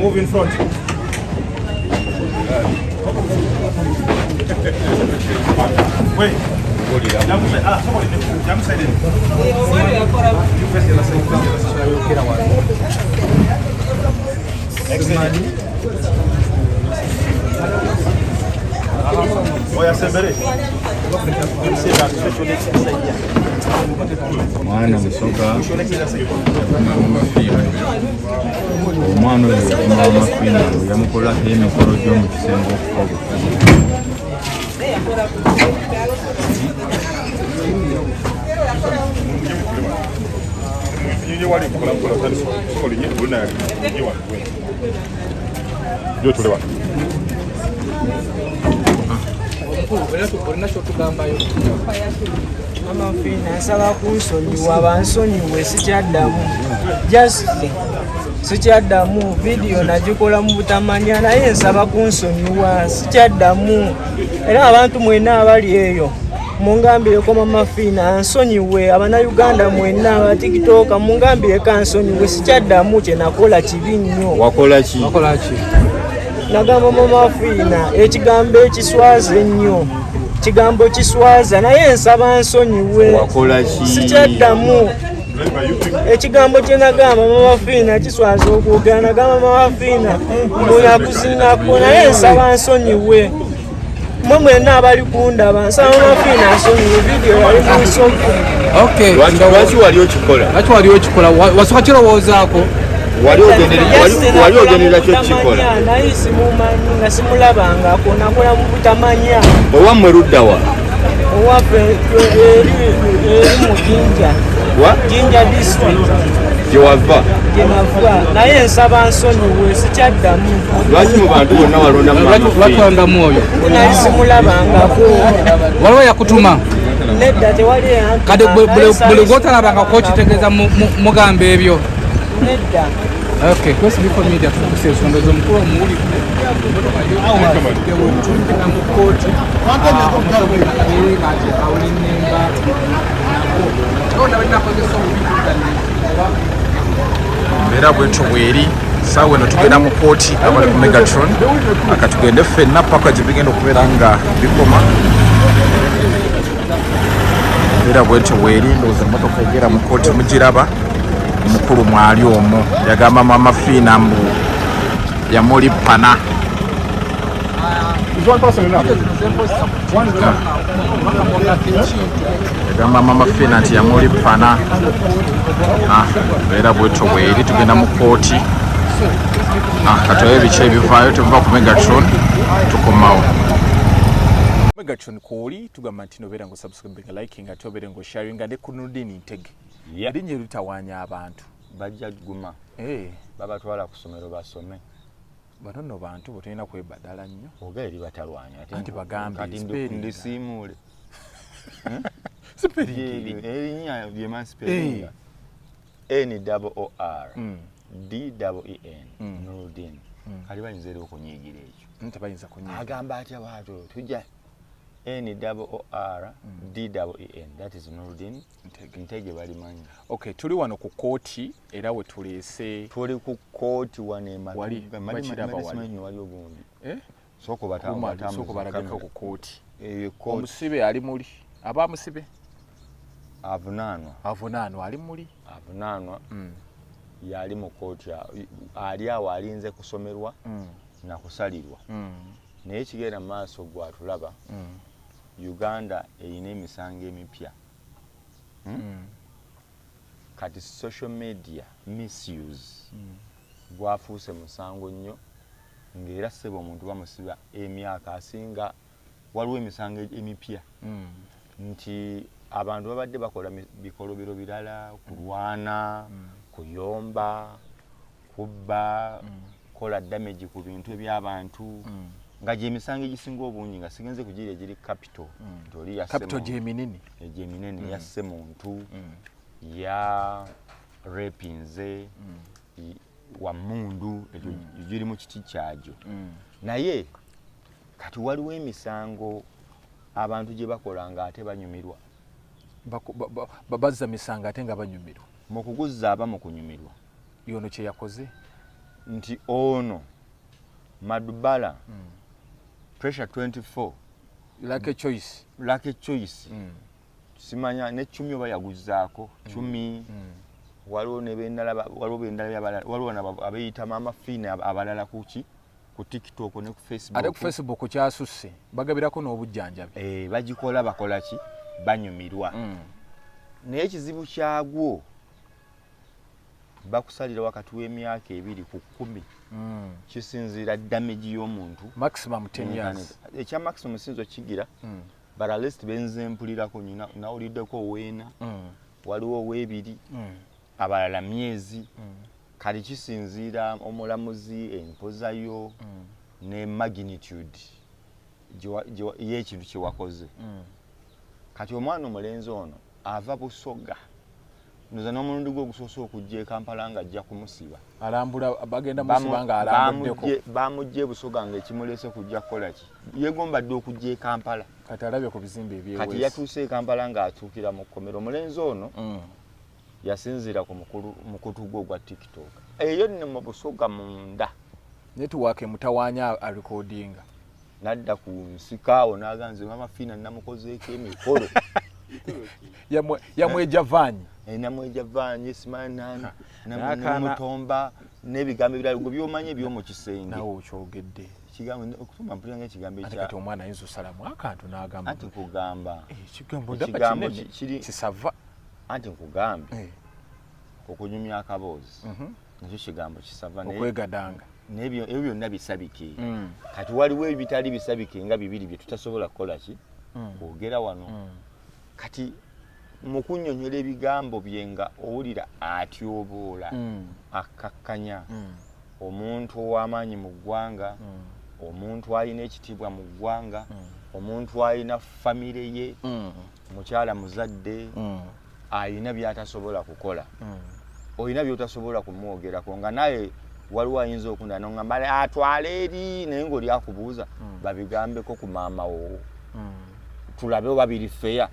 move in front. Wait. Somebody jump side in. You press the other side. Excellent. Oya sebere. Mwana musoka omwana w'amafina yamukola emikolo gy'omu kisenge okukola Amafina nsaba kunsonyiwa bansonyiwe sikyaddamu just sikyaddamu vidiyo nagikola mu butamanya naye nsaba kunsonyiwa sikyaddamu era abantu mwenna abali eyo mungambireko Mamafiina ansonyiwe Abanayuganda mwenna aba TikTok mungambireko ansonyiwe sikyaddamu kye nakola kibi nnyo. Wakola ki? Nagamba Mamafiina ekigambo ekiswaza ennyo kigambo kiswaza naye nsaba nsonyiwe. Wakola ki? Sikyaddamu ekigambo kye nagamba Mamafiina kiswaza okwogera nagamba Mamafiina munakuzinako naye nsaba nsonyiwe. Mwe mwenna abali kundaba nsaba Mamafiina ansonyiwe vidiyo yali mu nsonyiwe. Okay. Lwaki wali okikola? Wasooka kirowoozaako? Wali ogenderera kyo kikola? Naye simumanyi nga simulabangako nakola mu butamanya. Owammwe ludda wa? Owaffe eri mu Jinja. Jinja district. Gye wava? Gye nava naye nsaba nsonyiwe sikyaddamu. Lwaki mu bantu bonna walondamu oyo? Naye simulabangako. Waliwo yakutuma? Nedda tewali yantu. Kade buli gwotalabangako okitegeeza mugamba ebyo? Nedda. Okay, kwesi biko media tukuse nsongozo mkuru muuli mbeera bwetyo bweri saawa eno tugenda mu kooti abali ku Megatron akatugende ffenna paka gye bigenda okubeera nga bikoma. Mbeera bwetyo bweri ndowooza emmotoka egera mu kooti mugiraba omukulu mwali omwo yagamba Mamafiina mbu yamulippana. Yagamba Mamafiina nti yamulippana. Mbeera bwetyo bweri tugenda mu kooti katoyo biki ebivaayo temuva ku Megatron tukomawo. Megatron kwoli tugamba nti nobeera ng'osubscribinga liking ate obeere ng'osharinga ne ku Nurdin Ntege erinnya eritawaanya abantu bajja guma babatwala ku ssomero basome. Bano nno bantu bwe tulina kwebadala nnyo oga eri batalwanya anti bagambe ndisiimuule erinnya ly'emancipation NOOR DEEN Nurdin kali bayinza eri okunyiigira ekyo tebayinza kunyiigira agamba atya bwatyo tujja NOOR DEEN that is Nurdin Ntege balimanyi. Okay, tuli wano ku kooti era we tuleese tuli ku kooti wane wali wali ogundi soko balagako ku kooti omusibe ali muli abamusibe avunaanwa ali muli avunaanwa yali mu kooti ali awo alinze kusomerwa na kusalirwa naye kigenda mu maaso gwatulaba Uganda erina emisango emipya kati social media misuse gwafuuse musango nnyo ng'era ssebo omuntu bamusiba emyaka asinga waliwo emisango emipya nti abantu babadde bakola bikolobero birala kulwana kuyomba kubba kola damage ku bintu eby'abantu nga gye emisango egisinga obungi nga sigenze kugira egiri capital ntoli yasse capital gyeminene yasse muntu ya repinze wa mundu egiri mu kiti kyagyo naye kati waliwo emisango abantu gye bakola nga ate banyumirwa bazza misango ate nga banyumirwa mu kuguzza aba mu kunyumirwa yono kye yakoze nti ono Madubala Pressure 24 Lucky Choice simanya ne 10 oba yaguzaako 10 waliwo ne bendala waliwo abayita Mama Fina abalala kuki ku TikTok ne ku Facebook. Ate ku Facebook kyasusse bagabirako n'obujjanjabi. Bagikola bakola ki banyumirwa. Naye ekizibu kyagwo bakusalira wakati w'emyaka 2 ku 10. Kisinzira damage y'omuntu. Maximum 10 years. Ekya maximum sinzo kigira. But at least benze mpulirako nyina nawuliddeko weena. Waliwo weebiri. Abalala myezi. Kali kisinzira omulamuzi empozayo ne magnitude y'ekintu kye wakoze. Kati omwana omulenzi ono ava Busoga ndoza n'omulundi gwe gusoose okujja e Kampala ng'ajja kumusiba. Alambula bagenda musiba nga alambuddeko. Bamujje Busoga ng'ekimulese kujja kukola ki? Yegombadde okujja e Kampala. Kati alabye ku bizimbe eby'ewesi. Kati yatuuse e Kampala ng'atuukira mu kkomero. Omulenzi ono yasinzira ku mukutu gwo gwa TikTok. Eyo ne mu Busoga munda. Network mutawanya a recordinga. Nadda ku nsikaawo n'aganze Mama Fina namukozeeko emikolo. Yamweja vanyi. Namweja vanyi simana namutomba n'ebigambo ebirala by'omanyi by'omu kisenge. Nawe okyogedde. Kigambo okutuma mpulira ng'ekigambo ekya. Ate omwana ayinza osalamu akantu n'agamba. Anti nkugamba. Ekigambo kiri kisava. Anti nkugambe. Okunyumya akaboozi. Nakyo kigambo kisava naye. Okwegadanga. Nebyo byonna bisabike. Kati waliwo ebitali bisabike nga bibiri bye tutasobola kukola ki? Kwogera wano. Kati mu kunnyonnyola ebigambo byenga owulira atyoboola akakkanya omuntu ow'amaanyi mu ggwanga, omuntu alina ekitiibwa mu ggwanga, omuntu alina famire ye, mukyala muzadde, alina by'atasobola kukola. Olina by'otasobola kumwogerako nga naye waliwo ayinza okunda n'ongamba atwala eri naye ng'oli akubuuza babigambeko ku maama wo. Tulabe oba biri feya.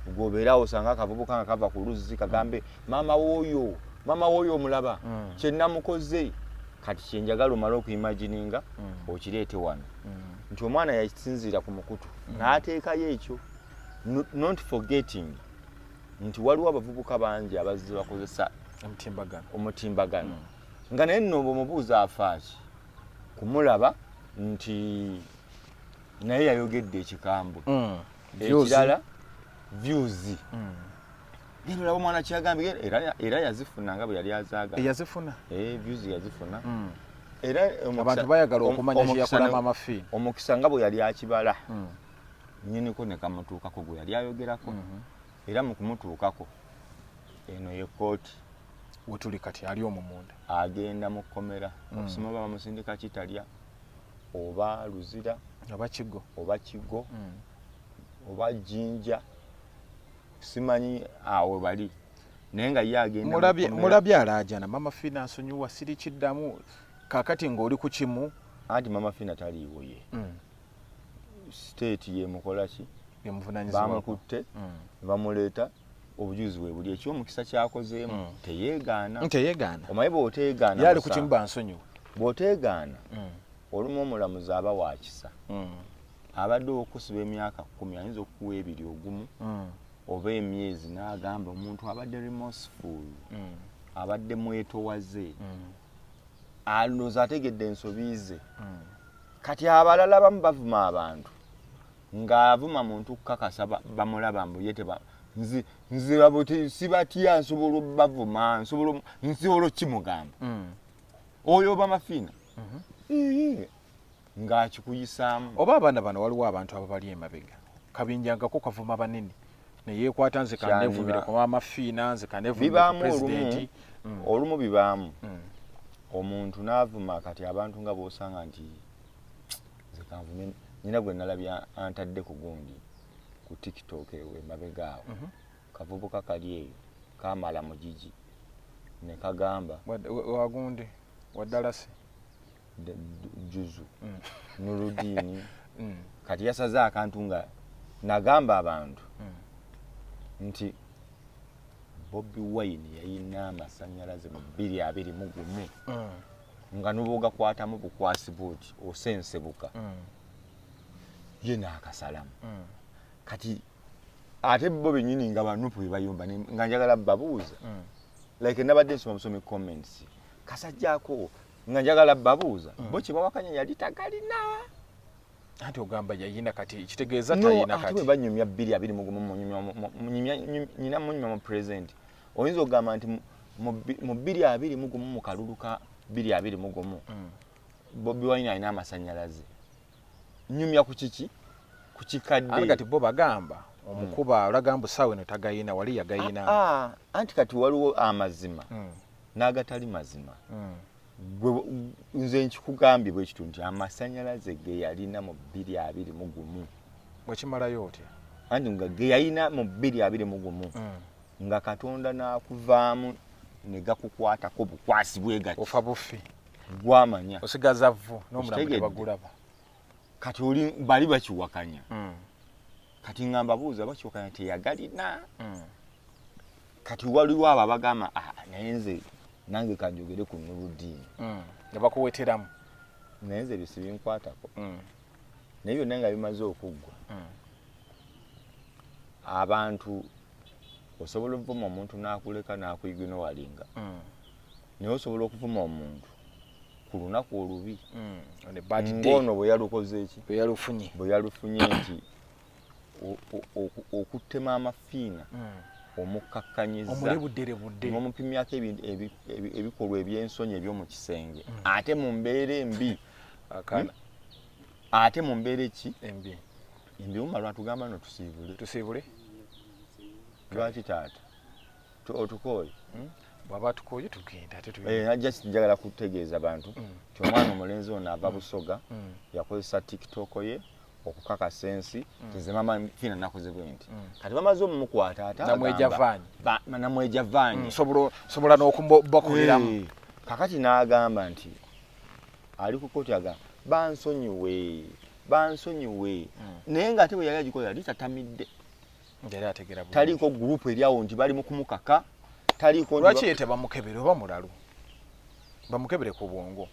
Gobeerawo osanga akavubuka nga kava ku luzzi kagambe maama w'oyo omulaba kye namukoze. Kati kye njagala omala okuimagininga okireete wano nti omwana yakisinziira ku mukutu n'ateekayo ekyo, not forgetting nti waliwo abavubuka bangi abazze bakozesa omutimbagano nga naye nno omubuuza afaaki kumulaba nti naye yayogedde ekikambwe ekirala views. Lero labo mwana kyagambye era yazifuna nga bwe yali azaagala. Yazifuna? Views yazifuna. Era abantu bayagala okumanya kye yakola Mama Fina. Omukisa nga bwe yali akibala. Nnyiniko ne kamutuukako gwe yali ayogerako. Era mu kumutuukako eno ye kooti wetuli kati ali omumunda. Agenda mu kkomera okusoma bamusindika kitalya oba luzira oba kigo oba jinja simanyi awo bali naye nga ye agenda mulabye alaajana Mama Fina nsonyiwa siri kiddamu kakati ng'oli ku kimu. Anti Mama Fina taliiwo ye. State ye mukola ki? Bamukutte bamuleeta obujuzi we buli eky'omukisa kyakozeemu teyeegaana. Omaye bw'oteegaana yali ku kimu bansonyiwa. Bw'oteegaana olumu omulamuzi aba wa kisa. Abadde okusiba emyaka 10 ayinza okukuwa 2 ogumu oba emyezi n'agamba omuntu abadde remorseful, abadde mwetowaze, alooza ategedde ensobi ze. Kati abalala bamu bavuma abantu ng'avuma muntu kukakasa bamulaba mbu ye nze babuti sibatya nsobola bavuma nsobola kimugamba oyo oba Mafina ng'akikuyisaamu. Oba abaana bano waliwo abantu ababali emabega kabinjangako kavuma banene neyeekwata nze kanevumire ku Mama Fina nze kanevumire ku pulezidenti. Olumu bibaamu omuntu n'avuma kati abantu nga b'osanga nti nze kanvume nyina gwe nalabye antadde ku gundi ku TikTok ewe mabega awo kavubuka kali eyo kamala mu gigi ne kagamba wagundi waddalasi Juzu Nurudini kati yasaze akantu nga nagamba abantu nti Bobi Wine yayina amasannyalaze mu 2021 nga nuboga kwatamu bukwasi buti osensebuka ye nakasalamu kati ate bo benyini nga banupu bayumba nga njagala babuuza like nabadde nsoma comments kasajjako nga njagala babuuza bo kibawakanya yali tagalina ate ogamba yayina kati kitegeeza tayina kati ate banyumya 2 nyina munyuma mu present oyinza ogamba nti mu 2 mu kaluluka 2 Bobi Wine alina amasanyalaze nyumya ku kiki ku kikadde kati bo bagamba omukuba olagamba sawe no tagayina wali yagayina anti kati waliwo amazima n'agatali mazima nze nkikugambye bwe kitu nti amasanyalaze ge yalina mu 2 bwekimalayo otya anti nga ge yalina mu 2 nga Katonda n'akuvaamu ne gakukwatako bukwasi bwegati ofa bufi gwamanya osigaza vvu n'omulamu tebagulaba kati oli bali bakiwakanya kati ngamba buuza bakiwakanya teyagalina kati waliwo abo abagamba naye nze nange kanjogere ku Nurudini ne bakuweteramu naye nze bisi binkwatako naye byonna nga bimaze okuggwa abantu osobola okuvuma omuntu n'akuleka n'akuyigino walinga naye osobola okuvuma omuntu ku lunaku olubi ngono bwe yalukoze eki bwe yalufunye nti okuttema amafiina omukakkanyiza n'omupimyako ebikolwa ebyensonyi eby'omu kisenge ate mu mbeera embi ate mu mbeera eki embi omalwa tugamba no tusiibule lwaki taata otukooye bwaba tukoye tugenda najja njagala kutegeeza bantu ti omwana omulenzi ono ava Busoga yakozesa TikTok ye okukakasa ensi nze mama fiina nakoze bwe nti kati bamaze omumukwata ate namweja vaanyi sobola n'okubakoleramu kakati n'agamba nti ali ku kooti agamba bansonyiwe naye ng'ate bwe yali agikola yali tatamidde taliko gurupu eryawo nti bali mu kumukaka taliko lwaki yete bamukebere oba mulalu bamukebere ku bwongo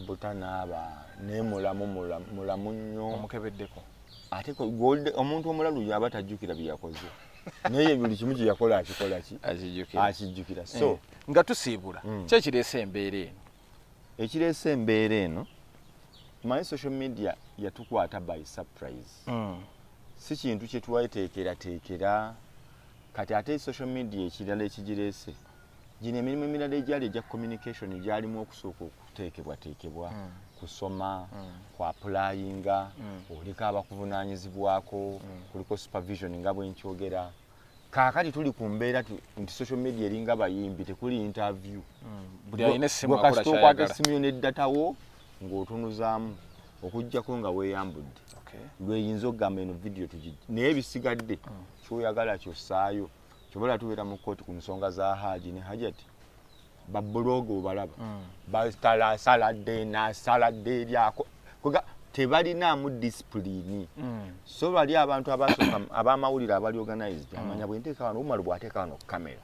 butanaaba naye mulamu nnyo omukebeddeko ate omuntu omulalu yaba tajjukira bye yakoze naye buli kimu kye yakola akikola ki akijjukira so nga tusiibula kyekireesa embeera eno ekireesa embeera eno my social media yatukwata by surprise si kintu kye twateekera kati ate social media ekirala ekigireese gino emirimu emirala egyali egya communication gyalimu okusooka okuteekebwa kusoma kwapulayinga oliko abakuvunaanyizibwako kuliko supervision nga bwenkyogera kaakati tuli ku mbeera nti social media eringa bayimbi tekuli interview buli alina essimu akola kyayagala okwata essimu yo n'eddatawo ng'otunuzaamu okuggyako nga weeyambudde lweyinza okugamba eno video tugijja naye ebisigadde kyoyagala kyossaayo kyobola tubeera mu kooti ku nsonga za Haji ne Hajati babulogo obalaba basaladde nasaladde eryako tebalinaamu disipulini so bali abantu abasooka ab'amawulire abali organized amanya bwenteeka wano omumalu bw'ateeka wano ku kamera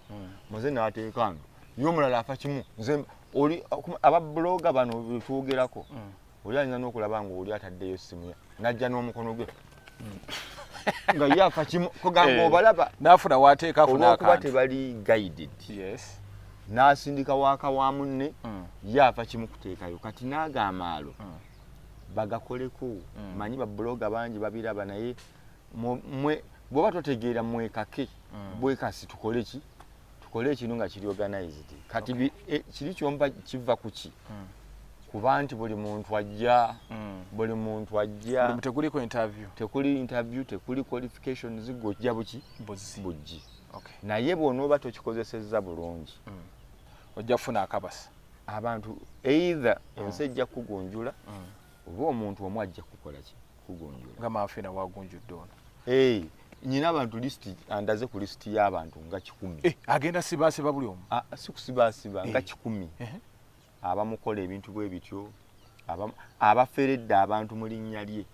muze n'ateeka wano y'omulala afa kimu nze oli ababuloga bano betwogerako oli alina n'okulaba ng'oli ataddeyo essimu najja n'omukono gwe nga yafa kimu kugamba obalaba n'afuna waateeka afuna olw'okuba tebali guided n'asindika waaka wa munne yafa kimu kuteekayo kati n'agamaalo bagakoleko manyi babuloga bangi babiraba naye bw'oba totegeera mwekake bwekasi tukole ekino nga kiri organized kati kiri kyomba kiva ku ki kuba nti buli muntu ajja tekuli interview tekuli qualifications gojja buggi naye bw'onooba tokikozesezza bulungi ojja kufuna akabasa abantu either ensi ejja kugunjula oba omuntu omu ajja kukola ki kugunjula nga maafina wagunjudde ono nyina abantu listi andaze ku listi y'abantu nga 10 agenda sibaasiba buli omu si kusibaasiba nga 10 abamukola ebintu bwe bityo abaferedde abantu mu linnya lye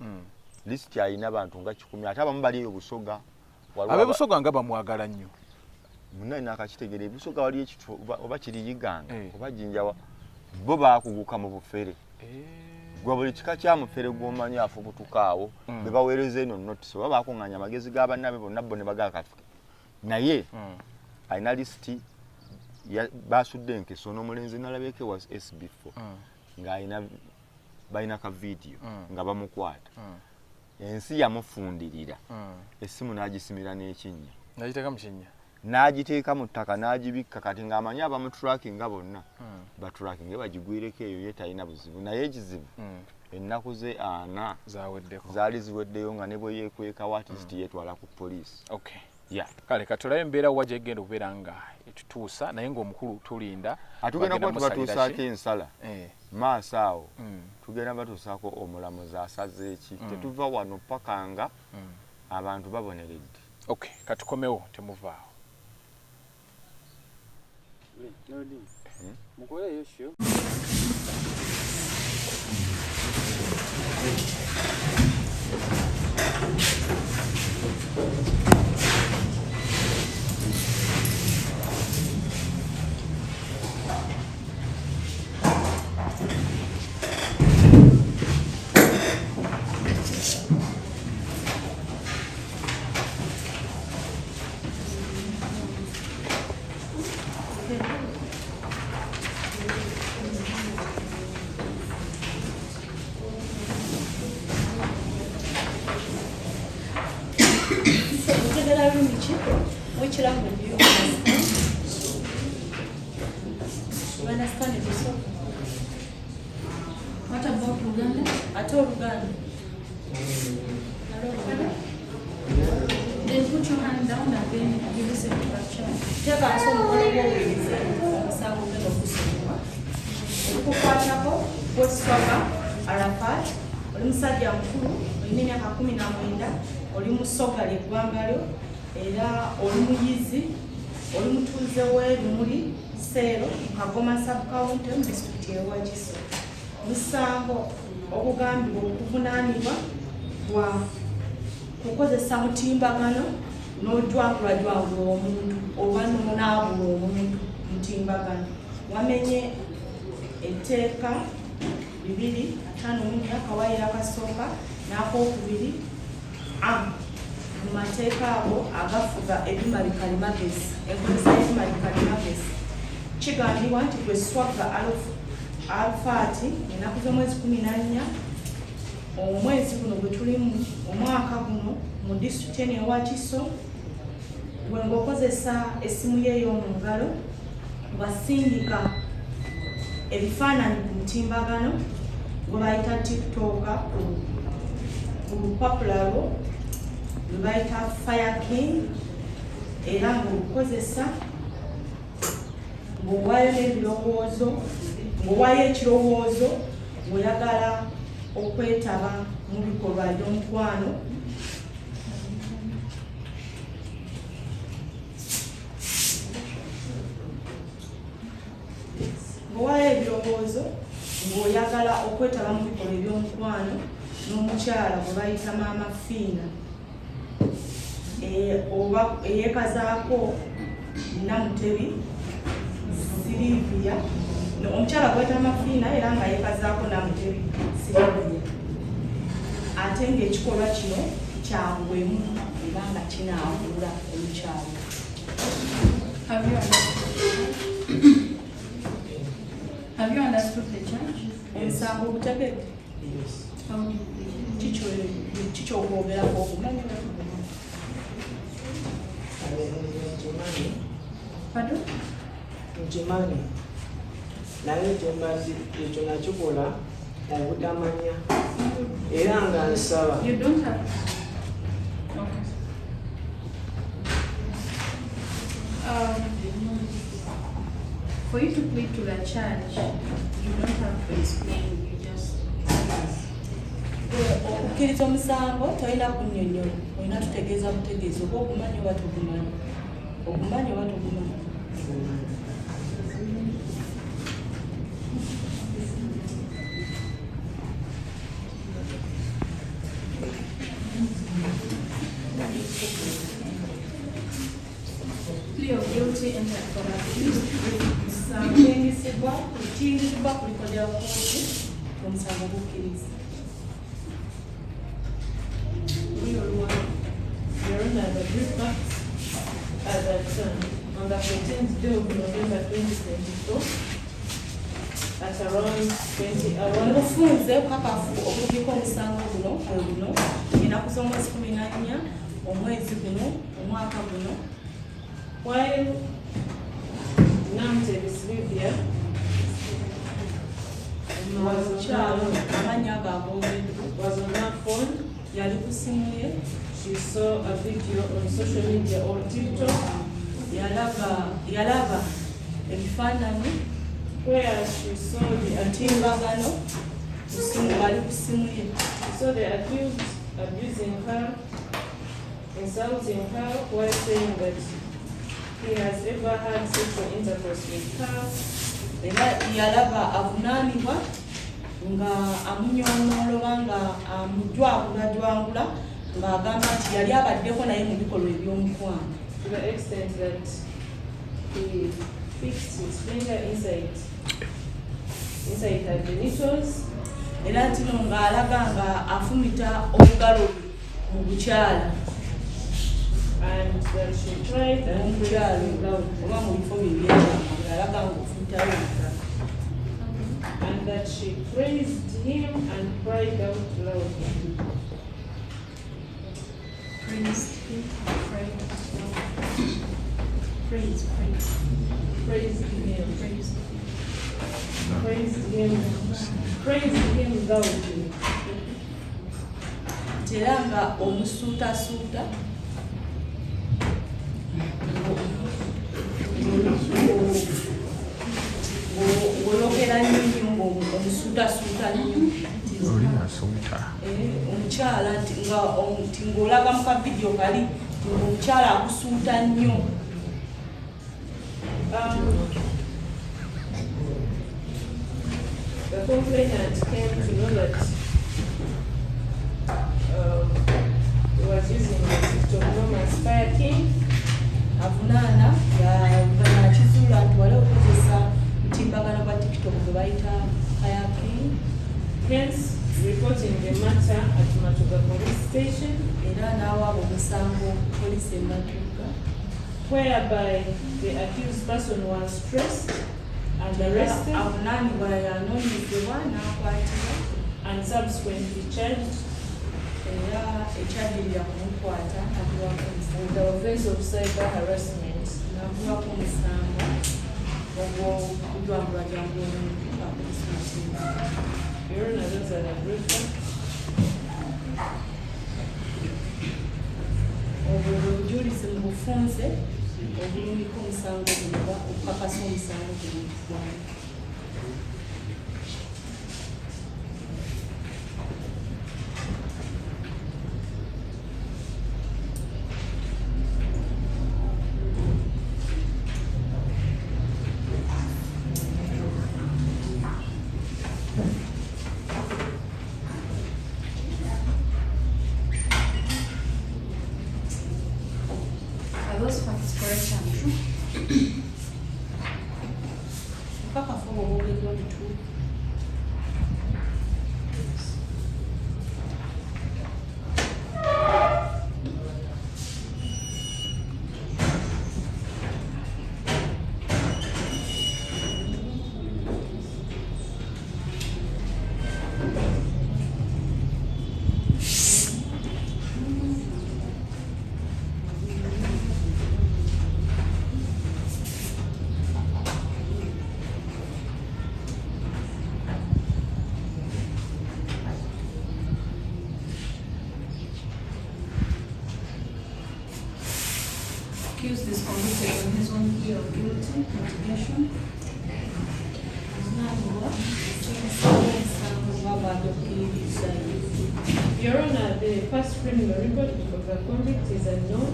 listi alina abantu nga 10 ate abamu bali eyo Busoga ab'ebusoga nga bamwagala nnyo munna nakakitegeera ebusoga wali ekitu oba kiriyiganga oba jinjawa bo baakuguka mu bufere gwa buli kika kya mufere gw'omanyi afubutukaawo be baweereza eno notice oba baakunganya amagezi g'abannabe bonna bo ne bagakatuke naye alina lisiti basudde enkeso n'omulenzi nalabeko was SB4 ng'alina balina ka video nga bamukwata ensi yamufundirira essimu n'agisimira n'ekinnya n'agiteeka mu kinnya n'agiteeka mu ttaka n'agibikka kati ng'amanyi abamuturakinga bonna baturakinge bagigwireko eyo ye talina buzibu naye ekizibu ennaku ze 4 zaali ziweddeyo nga ne bwe yeekwekawo atisiti yeetwala ku poliisi. Okay. Yeah. Kale katulayo embeera wa gyegenda okubeera nga etutuusa naye ng'omukulu tulinda atugenda kuba tubatuusaako ensala maaso awo tugenda batuusaako omulamuzi asaze eki tetuva wano paka nga abantu baboneredde. Okay, katukomewo temuvaawo. Mukoleyo show. Which language do you understand it so? What about Uganda? At all Uganda. Then put your hand down and then you listen to that child. Tell us Arafat, Olimsadia Mkulu, Olimina Hakumina Mwenda, Olimusoga Ligwangalo, era olumuyizi olumutuuze w'ebimuli Seero Kagoma sub-county mu disitulikiti y'e Wakiso. Musango okugambibwa okuvunaanibwa bwa kukozesa mutimbagano n'ojwagulajwagula omuntu oba n'onaabula omuntu mutimbagano. Wamenye etteeka 251 akawaayiro akasooka n'akookubiri mu mateeka ago agafuga ebimali kalimagezi enkozesa y'ebimali kalimagezi kigambibwa nti gwe swagga alfaati ennaku z'omwezi 14 omwezi guno gwe tulimu omwaka guno mu disitulikiti eno ewa Kiso gwe ng'okozesa essimu ye ey'omu ngalo wasindika ebifaananyi ku mutimbagano gwe bayita TikTok ku lupapula lwo lwe bayita Fire King era ng'olukozesa ng'owaayo n'ebirowoozo ng'owaayo ekirowoozo ng'oyagala okwetaba mu bikolwa by'omukwano ng'owaayo ebirowoozo ng'oyagala okwetaba mu bikolwa eby'omukwano n'omukyala gwe bayita Maama Fiina oba eyeekazaako Namutebi Silivia omukyala gweta Mafiina era nga yeekazaako Namutebi Silivia ate ng'ekikolwa kino kyangwemu era nga kinaavula omukyala. Have you understood the charge? Omusango ogutegedde kikyokwogerako okumanya Pardon? nkimanyi naye ekyo nakikola obutamanya era nga nsaba. You don't have. Okay. For you to plead to the charge, you don't have to explain. You just. Okukkiriza omusango tolina kunnyonnyola olina tutegeeza butegeezi oba ogumanyi oba togumanyi ogumanyi oba togumanyi. Plea of guilty entered for accused. Engisidde kutindiddwa kulikodera kooti omusango gukkiriza. Your Honor, the brief facts are that on the 14th day of November 2024, at around 20 hours, obufunze bukakafu okubika omusango guno guno ennaku z'omwezi 14 omwezi guno omwaka guno, while Namtevis Livia omukyalo amannya ag'agobeddwa was on her phone, yali ku simu ye, she saw a video on social media or TikTok yalaba ebifaananyi where she saw the atimbagano bali ku simu ye. She saw the accused abusing her, insulting her while saying that he has ever had sexual intercourse with her. Era yalaba avunaanibwa nga amunyoomoola nga amujwangula ng'agamba nti yali abaddeko naye mu bikolwa eby'omukwano. To the extent that he fixed his finger inside her genitals. Era tino ng'alaga nga afumita obugalo mu bukyala. And that she tried and cried loud. Oba mu bifo by'ebyama ng'alaga nga ofumitayo obugalo. And that she praised him and cried out loudly. Praised him, cried out loudly. Praised him loudly. Era nga omusuutasuuta ng'ologera nnyo ng'omusuutasuuta nnyo omukyala nti ng'olaga mu kavidiyo kali nti ng'omukyala akusuuta nnyo. The complainant came to know that he was using the TikTok known as Fire King. Avunaana yakizuula nti wali okozesa mutimbagano gwa TikTok gwe bayita Fire King. Hence, reporting the matter at Matuga police station, Era n'awaaba omusango poliisi e Matuga, whereby the accused person was traced and arrested avunaanibwa yanoonyezebwa n'akwatibwa and subsequently charged era ekyaddirira kumukwata n'agulwako with the offense of cyber harassment. n'agulwako omusango ogw'okujwangula jambul'omuntu apoliisi mukimu. Your Honor, those are the brief facts. Obwo obujulizi mu bufunze obulumiko omusango guno oba okukakasa omusango guno mu ggwanga. Are those facts correct and true? Okakafu obwo bwogeddwa butuufu. Accused is convicted on his own plea of guilty, mitigation. Avunaanibwa eky'omusango omusango gw'abaadukiriza. Your Honor, the first criminal record of the convict is unknown.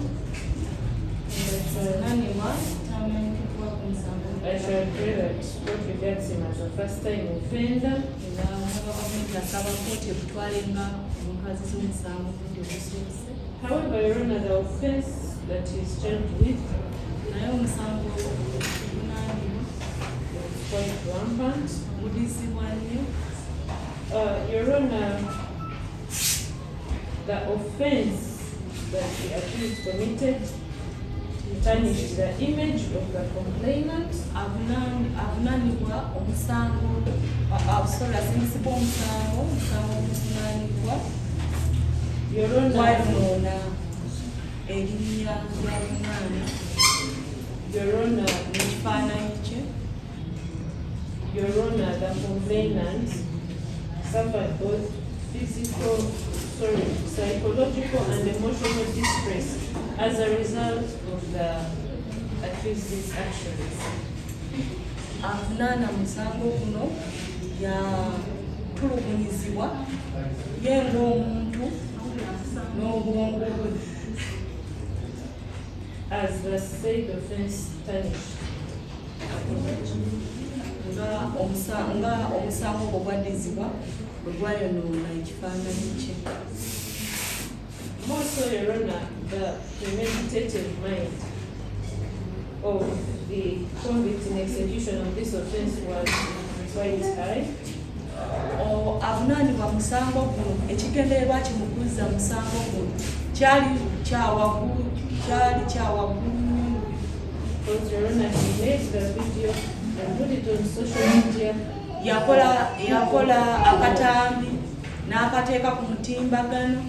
Avunaanibwa tamanyikibwa ku musango. I shall pray that God regards him as a first-time offender. Era gavumenti asaba kkooti ebutwalenga omuntu azize omusango gundi ogusoose. However, Your Honor, the offense that he is charged with Naye omusango ogunaanibwa quite rampant. bulizibwa nnyo. Your Honor, the offense that the accused committed tarnished the image of the complainant. Avunaanibwa omusango, asimisibwa omusango obuvunaanibwa Your Honor, gwayonoona erinnya lya bunaana Your Honor, n'ekifaananyi kye. Your Honor, the complainant suffered both psychological and emotional distress as a result of the accused's actions. Avunaana musango guno yatulugunyizibwa ye ng'omuntu n'obwongo bwe. As the said offense tarnished. Nga omusango ogwo gwaddizibwa bwe gwayonoona ekifaananyi kye. More so, Your Honor, the premeditated mind of the convict in execution of this offense was quite high. Avunaanibwa musango guno ekigendererwa kimukuzza musango guno kyali kyawaggulu. Because Your Honor, he made the video and put it on social media. Yakola akatambi n'akateeka ku mutimbagano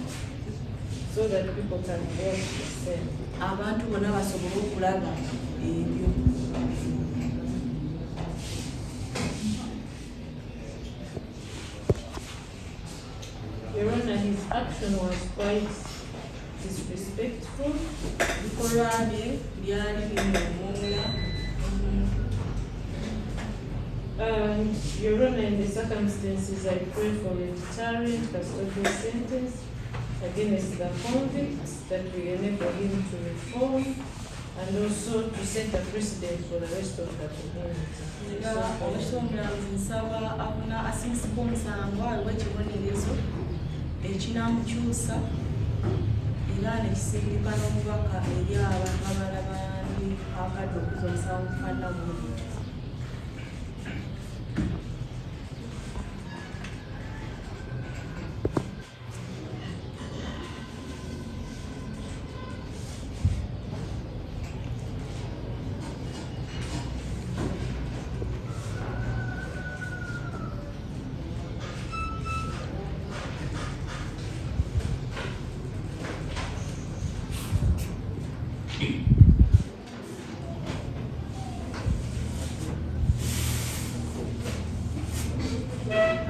So that people can watch the same. abantu bonna basobole okulaba ebyo. Your Honor, his action was quite disrespectful. Ebikolwa bye byali binyoomoola. And Your Honor, in the circumstances, I pray for a deterrent custodial sentence against the convict that will enable him to reform and also to set a precedent for the rest of the community. Era omusoomulamuzi nsaba asimisibwa omusango aliwo ekibonerezo ekinaamukyusa era nekisindika n'omubaka eri abantu abalala bandi akadde okuza omusango mufannamuntu.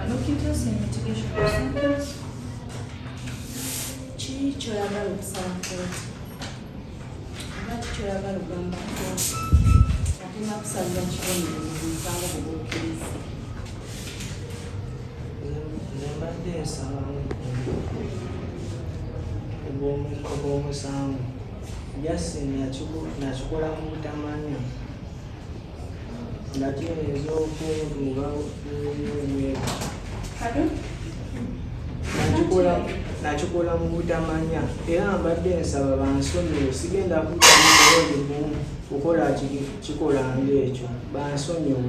Allocators and mitigation procedures. Ki kyoyagala okusaba kkooti? Oba ki kyoyagala okugamba kkooti? Ate nakusabira kibonerezo musango gwobukkiriza. Nembadde nsaba obw'omusango jasi nakikola mu butamanya nga kiyinza okuntuuka nakikola mu butamanya era mbadde nsaba bansonyiwe sigenda kuddamu mulundi gumu kukola kikola ng'ekyo bansonyiwe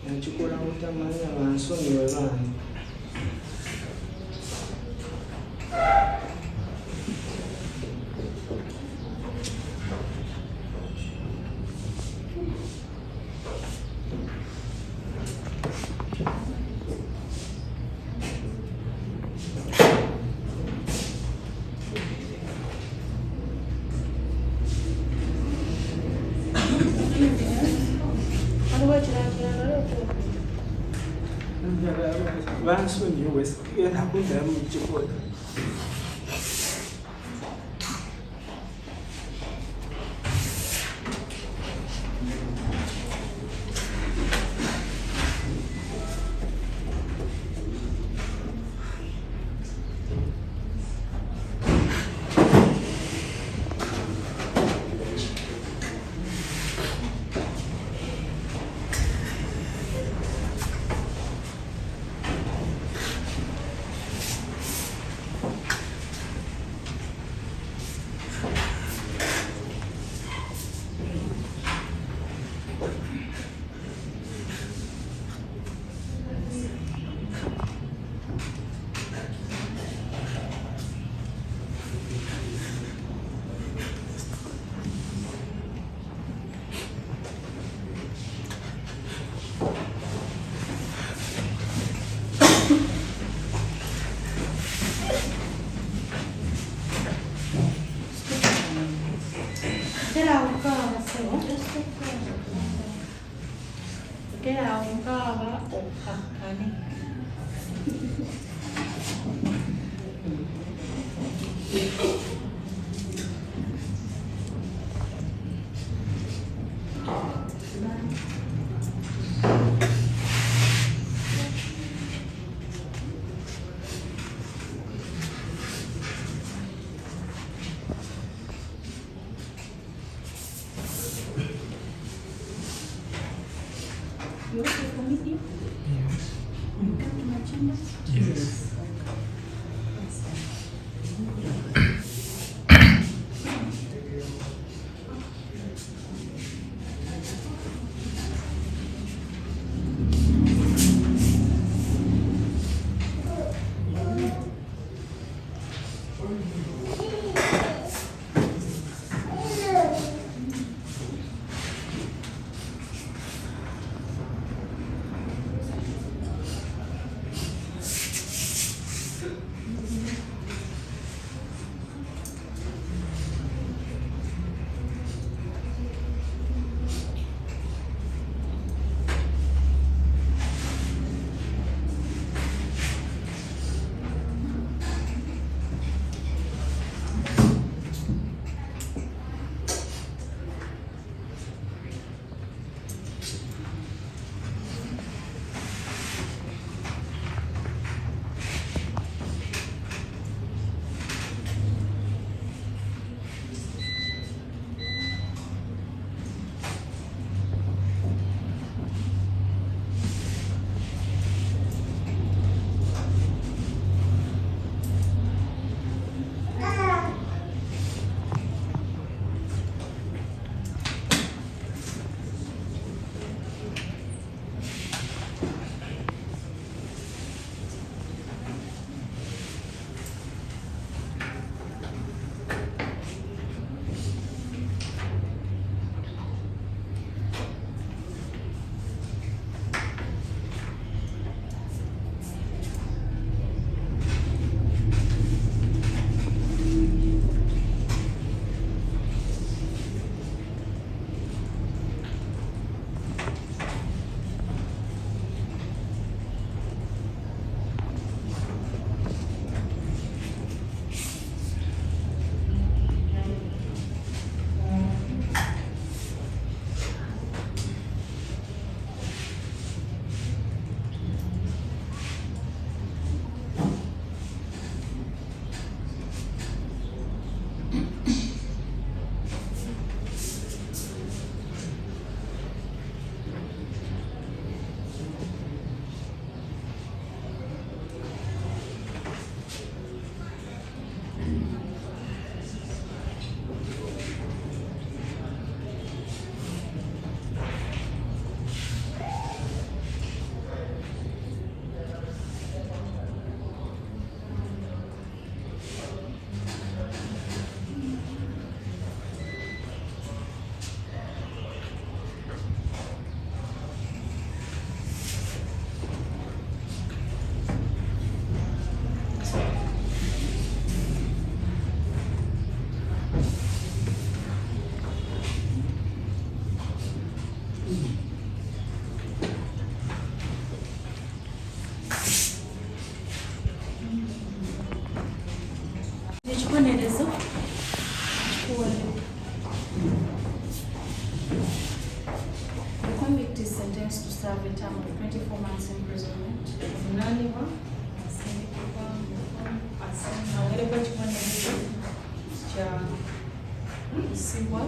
nakikola mu butamanya bansonyiwe bange. Bansonyiwe sigenda kuddamu kikola. Mukaaba so. Kera mukaaba okakane. You want to come with you? You come to my chamber? Yes. Ekibonerezo the convict is sentenced to serve a term of 24 months imprisonment. Ovunaanibwa aweereddwa ekibonerezo kya kusibwa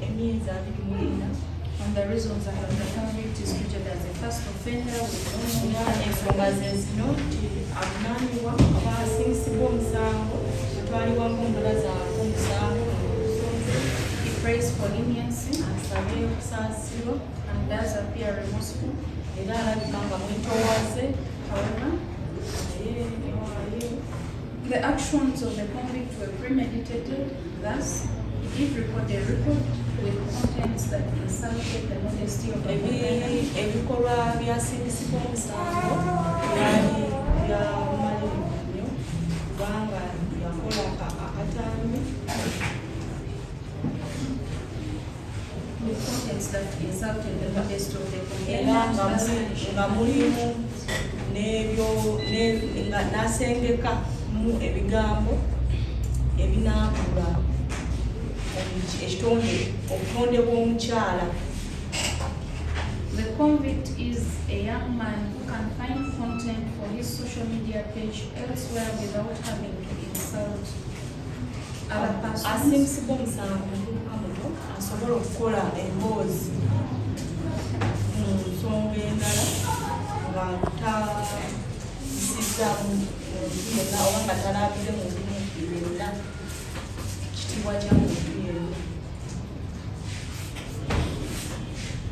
emyezi 24 on the reasons that the convict is treated as a first offender with no ensonga ze zino nti avunaanibwa aba asirisibwa omusango atwalibwa ng'omukola zaabwe omusango he prays for leniency asabye okusaasirwa and does appear remorseful. era alabika nga mwetoowaze However, the actions of the convict were premeditated. Thus, he did record a report with contents that insulted the modesty of the defendant. ebikolwa byasindisibwa omusango byali byamalirivu nnyo kubanga yakola akatambi with contents that insulted the modesty of the era complainant. nga mulimu nga nasengeka mu ebigambo ebinaakula obutonde bw'omukyala. The convict is a young man who can find content for his social media page elsewhere without having to insult other persons. Asimisibwa omusango muvubuka muto asobola okukola emboozi mu nsonga endala nga tasizaamu muntu yenna oba nga talaabire mu ndimu yenna kitiibwa kya muntu yenna.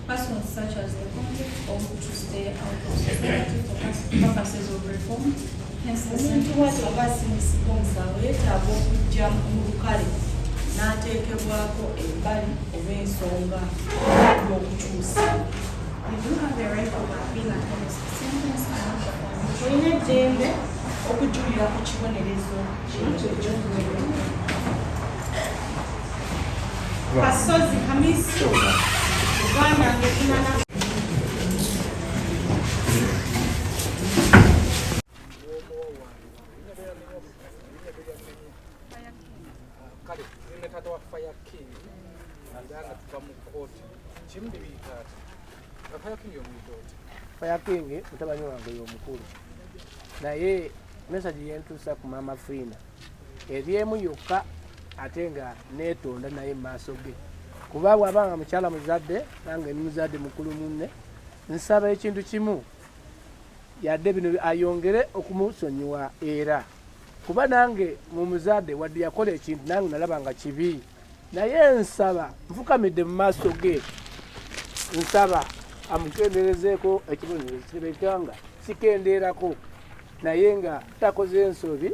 Persons such as the convict ought to stay out of society for purposes of reform. Hence the Omuntu bw'atyo nga asimisibwa omusango yeetaaga okujja mu lukale n'ateekebwako ebbali oba ensonga y'okukyusa. You do have the right of appeal against the sentence and not the conviction. Olina eddembe okujulira ku kibonerezo ky'ekyokuweebwa. Kasozi Hamisi Uganda ng'efunana kale ne tata wa Fire King andanga tuva mu kooti kimu bibitaata Fire King y'omuyitooti Fire King mutabani wange y'omukulu naye message yentuusa ku Mama Frina ebyemu yokka ate nga neetonda naye mu maaso ge kuba bw'abanga mukyala muzadde nange ni muzadde mukulu munne nsaba ekintu kimu yadde bino ayongere okumusonyiwa era kuba nange mu muzadde wadde yakola ekintu nange nalaba nga kibi naye nsaba nfukamidde mu maaso ge nsaba amukenderezeeko ekibonerezo kirekanga kikendeerako naye nga takoze ensobi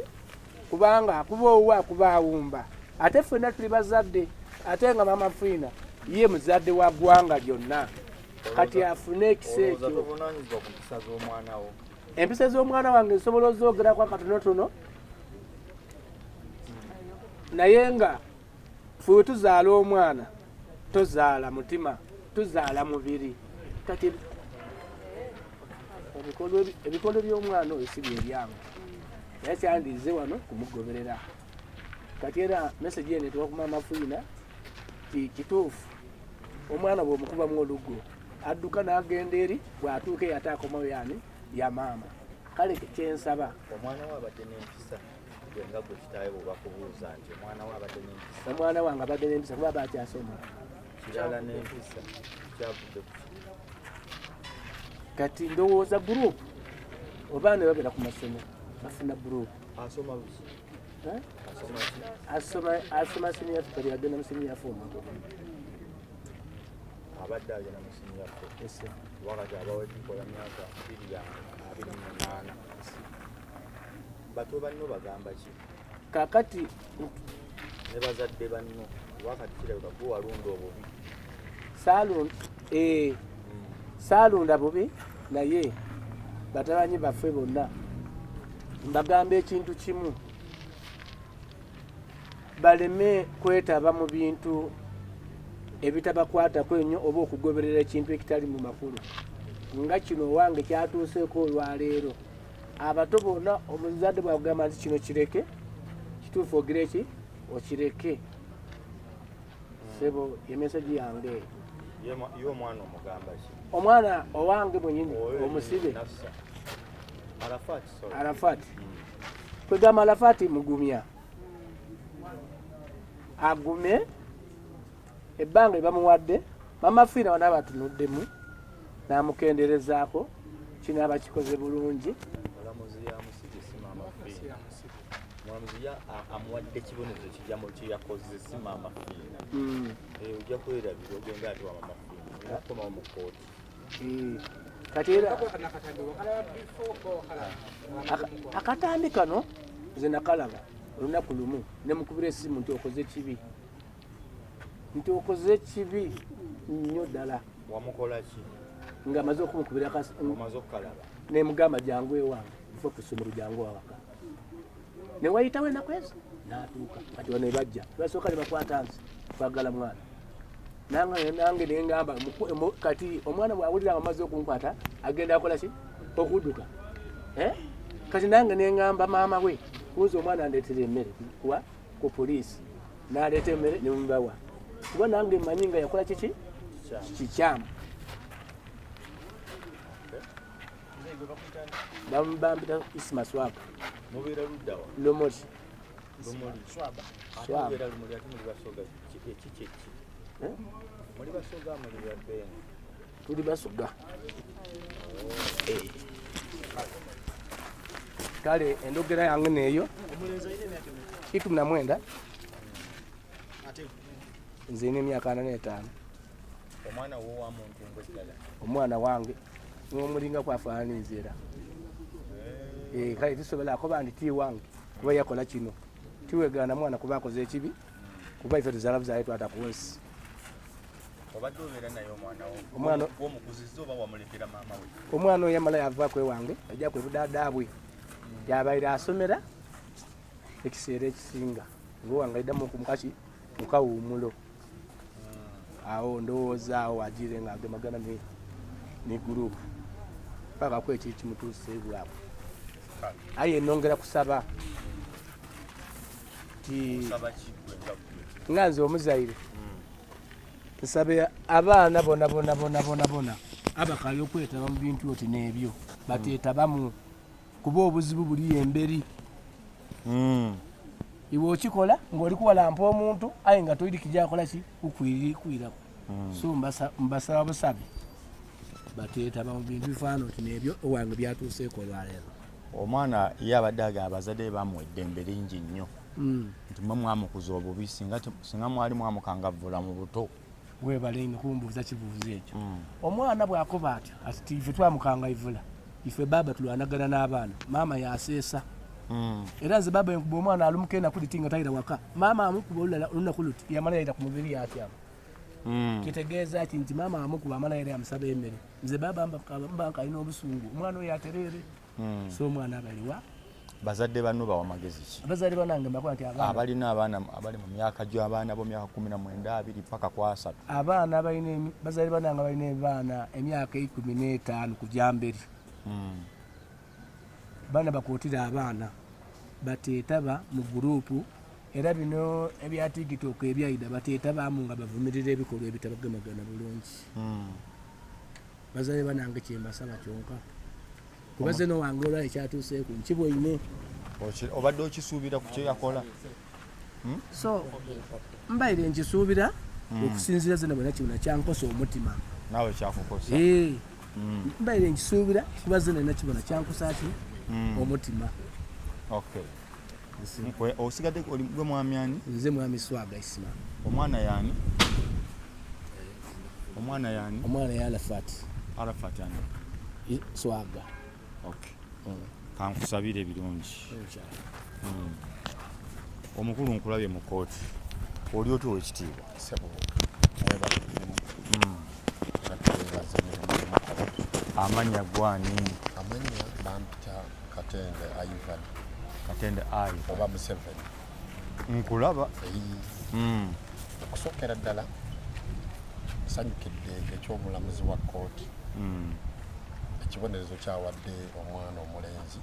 kubanga akuba owa akuba awumba ate ffenna tuli bazadde ate nga Mama Frina ye muzadde wa ggwanga lyonna kati afune ekisa ekyo. Empisa z'omwana wange nsobola ozoogerako akatonotono naye nga ffe tuzaala omwana tozaala mutima tuzaala mubiri kati ebikondo by'omwana oyo si byebyange naye kyandiize wano kumugoberera kati era message eno etuwa ku Mama Frina kituufu omwana bw'omukubamu oluggo adduka n'agenda eri bw'atuuka eyataakomayo yani ya maama kale kyensaba omwana we abadde n'empisa nga gwe kitaawe bwebakubuuza nti omwana we abadde n'empisa omwana wange abadde n'empisa kuba bakyasoma kirala n'empisa kyavudde ku kati ndowooza gurupu oba ne bagenda ku masomero bafuna gurupu asoma buki asoma senior tali yadde na senior form abadde agenda mu senior form wakati abawekikola myaka 28 bato banno bagamba ki kakati ne bazadde banno wakati kirabika gwe walunda obubi saalunda bubi naye batabanyi baffe bonna mbagamba ekintu kimu baleme kwetaba mu bintu ebitabakwatako ennyo oba okugoberera ekintu ekitali mu makulu nga kino owange kyatuuseeko olwaleero abato bonna omuzadde bwagamba nti kino kireke kituufu ogire eki okireke sebo yemesaji yange ye omwana omugamba ki omwana owange mwenyini omusibe Arafati kwegamba Arafati mugumya agume ebbanga ebamuwadde Mama Frina wana batunuddemu n'amukenderezaako kinaaba kikoze bulungi mwamuzi amuwadde kibonezo kiyakoze si Mama Frina ojja kwerabira ogenda ati wa Mama Frina nakoma mu kooti kati era akatambi kano nze nakalaba olunaku lumu ne mukubira essimu nti okoze kibi nnyo ddala wamukola ki nga amaze okumukubira amaze okukalaba ne mugamba jangu ewange nfa ku ssomero jangu awaka ne wayitawo enaku ezo n'atuuka kati wano ebajja basooka ne bakwata nsi twagala mwana nange nengamba kati omwana bwawulira amaze okunkwata agenda akola ki okudduka kati nange nengamba maama we kunza omwana andeetera emmere kuwa ku poliisi naleeta emmere nemubawa kuba nange mmanyi nga yakola kiki kikyamu bambita isimaswaka lomoli tuli basoga kale endogera yange neeyo 19 nze n'emyaka 45 omwana wange n'omulinga kwafaananiza era kale tusobola akoba ndi ti wange kuba yakola kino tiwegaana mwana kuba akoze ekibi kuba ife tuzaala buzaale twata ku nsi omwana oyo yamala yavaako ewange ajja kwebudaadaabwe yabaire asomera ekiseera ekisinga ngaowange aiddamu okumukaki mukawuumulo awo ndowooza awo agire nga agemagana ne gurupu paka kweki kimutuuse bwabwe aye nongera kusaba nga nze omuzaire nsabe abaana bona abakali okwetaba mu bintu oti n'ebyo bateetabamu kuba obuzibu buli emberi iwe okikola ng'oli kuwalampa omuntu aye nga toyiri kijakola ki ukwirako so mbasaba busabe bateetaba mu bintu bifaana oti n'ebyo owange byatuuseeko olwaleero omwana ye abadde agamba abazadde bamuwa eddembe lingi nnyo nti mwe mwamukuza obubi singa mwali mwamukangavvula mu buto webale ino kumbuuza kibuuzo ekyo omwana bw'akoba atyo ati ife twamukangavvula ife baba tulwanagana n'abaana maama yaseesa era nze baba enkuba omwana alumuka enaku liti nga tayira waka maama amukuba olunaku luti yamala yayita ku mubiri yatyama kitegeeza ki nti maama amukuba amala yera yamusaba emmere nze baba mbanka alina obusungu omwana oyo atereere so omwana abaliwa bazadde banno bawa magezi ki abazadde banange mbakuba nti abalina abaana abali mu myaka gyo abaana b'emyaka 19 2 paka ku 3 abaana balina bazadde banange balina abaana emyaka 15 kujamberi baana bakootira abaana bateetaba mu gurupu era bino ebya TikTok ebyayida bateetabamu nga bavumirira ebikolwa ebitabagemagana bulungi bazadde banange kyembasaba kyonka kubaze no wange olwaye kyatuuseeku nkibwoine obadde okisuubira ku kyeyakola so mbaire nkisuubira okusinzira zena bwena kibona kyankosa omutima naawe kyakukosa mbaire nkisuubira kuba zena ena kibona kyankosa ki omutima osigadde oli gwe mwami ani nze mwami Swaga Isima omwana yani omwana ya Arafat ani Swaga kankusabire ebirungi omukulu nkulabye mu kooti oli otuwa ekitiibwa amanya gwani amanya bampita Katende Ivan oba Museveni nkulaba okusookera ddala nsanyukidde ekyomulamuzi wa kooti ekibonerezo kyawadde omwana omulenzi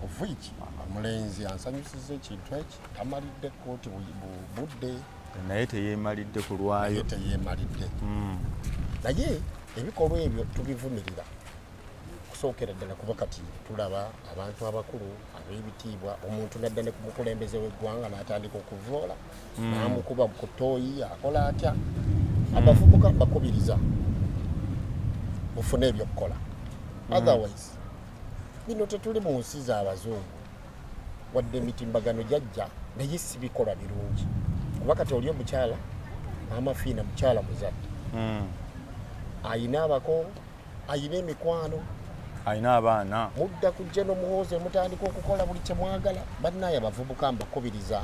ovuiki omulenzi ansanyusiza ekintu eki amalidde kooti budde naye teyeemalidde ku lwayo naye ebikolwa ebyo tubivumirira okusookera ddala kuba kati tulaba abantu abakulu ab'ebitiibwa omuntu nadda ne ku mukulembeze w'eggwanga n'atandika okuvoola n'amukuba ku ttooyi akola atya abavubuka bakubiriza mufune ebyokukola otherwise bino tetuli mu nsi z'abazungu wadde emitimbagano jajja naye si bikola birungi kuba kati oli omukyala amafiina mukyala muzadde ayina abako ayina emikwano ayina abaana mudda kujja n'omuhoozi mutandika okukola buli kye mwagala bannaye abavubuka mbakubiriza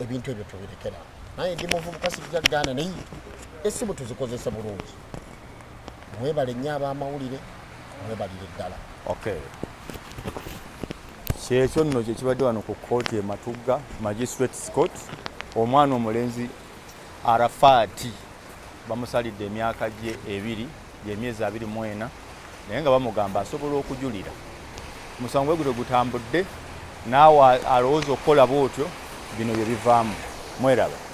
ebintu ebyo tubirekera naye ndi muvubuka sijjagaana naye essimu tuzikozesa bulungi mwebale nnyo ab'amawulire mwebalire ddala kyekyo nno kyekibadde wano ku kooti e Matugga Magistrates Court omwana omulenzi Arafati bamusalidde emyaka gye 2 emyezi 24 naye nga bamugamba asobola okujulira musango gwe gutambudde naawe alowooza okukola bwotyo bino bye bivaamu mweraba